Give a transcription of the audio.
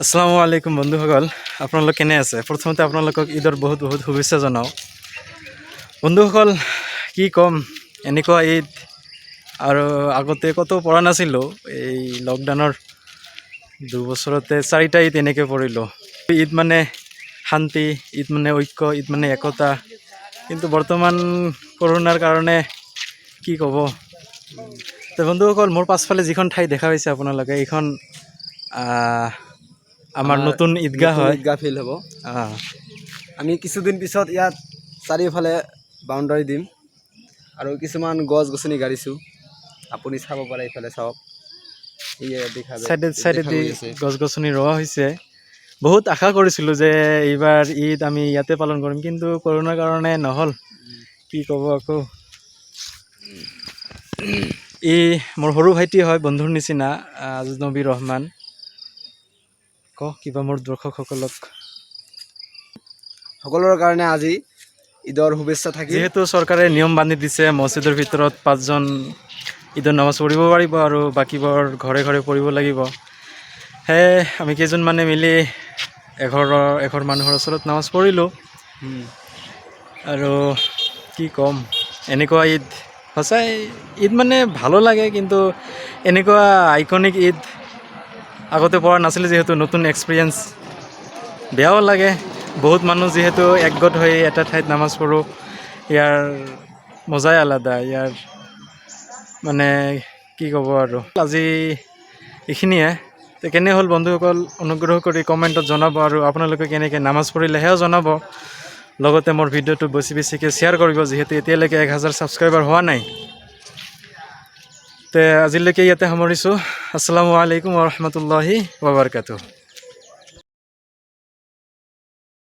আসসালামু আলাইকুম বন্ধুসকল, আপোনালোক কেনে আছে? প্ৰথমতে আপোনালোকক ঈদৰ বহুত বহুত শুভেচ্ছা জনাওঁ। বন্ধুসকল, কি ক'ম, এনেকুৱা ঈদ আৰু আগতে কতো পৰা নাছিলোঁ। এই লকডাউনৰ 2 বছৰতে 4টা ঈদ এনেকৈ পৰিলোঁ। ঈদ মানে শান্তি, ঈদ মানে ঐক্য, ঈদ মানে একতা। কিন্তু বৰ্তমান কৰোণাৰ কাৰণে কি ক'ব। তো বন্ধুসকল, মোৰ পাছফালে যিখন ঠাই দেখা পাইছে আপোনালোকে, এইখন আমাৰ নতুন ঈদগাহ হয়। ঈদগাহ ফিল্ড হ'ব। অঁ, আমি কিছুদিন পিছত ইয়াত চাৰিওফালে বাউণ্ডাৰী দিম আৰু কিছুমান গছ গছনি গাড়িছোঁ। আপুনি চাব পাৰে, এইফালে চাওক, চাইডেদি গছ গছনি ৰোৱা হৈছে। বহুত আশা কৰিছিলোঁ যে এইবাৰ ঈদ আমি ইয়াতে পালন কৰিম, কিন্তু কৰোণাৰ কাৰণে নহ'ল। কি ক'ব আকৌ। ই মোৰ সৰু ভাইটি হয়, বন্ধুৰ নিচিনা, আজনবী ৰহমান। কিবা মোৰ দৰ্শকসকলক সকলোৰে কাৰণে আজি ঈদৰ শুভেচ্ছা থাকিল। যিহেতু চৰকাৰে নিয়ম বান্ধি দিছে, মছজিদৰ ভিতৰত 5জন ঈদৰ নামাজ পঢ়িব পাৰিব আৰু বাকীবোৰ ঘৰে ঘৰে পঢ়িব লাগিব। সেয়ে আমি কেইজনমানে মিলি এঘৰ মানুহৰ ওচৰত নামাজ পঢ়িলোঁ। আৰু কি ক'ম, এনেকুৱা ঈদ সঁচাই ঈদ মানে ভালো লাগে, কিন্তু এনেকুৱা আইকনিক ঈদ আগতে পৰা নাছিলে, যিহেতু নতুন এক্সপিৰিয়েঞ্চ। বেয়াও লাগে, বহুত মানুহ যিহেতু একগোট হৈ এটা ঠাইত নামাজ পঢ়োঁ, ইয়াৰ মজাই আলাদা। ইয়াৰ মানে কি ক'ব আৰু। আজি এইখিনিয়ে। তো কেনে হ'ল বন্ধুসকল, অনুগ্ৰহ কৰি কমেণ্টত জনাব, আৰু আপোনালোকে কেনেকৈ নামাজ পঢ়িলে সেয়াও জনাব। লগতে মোৰ ভিডিঅ'টো বেছিকৈ শ্বেয়াৰ কৰিব, যিহেতু এতিয়ালৈকে 1000 ছাবস্ক্ৰাইবাৰ হোৱা নাই। তো আজিলৈকে ইয়াতে সামৰিছোঁ। আসসালামু আলাইকুম ওয়া ৰাহমাতুল্লাহি ওয়া বাৰাকাতুহু।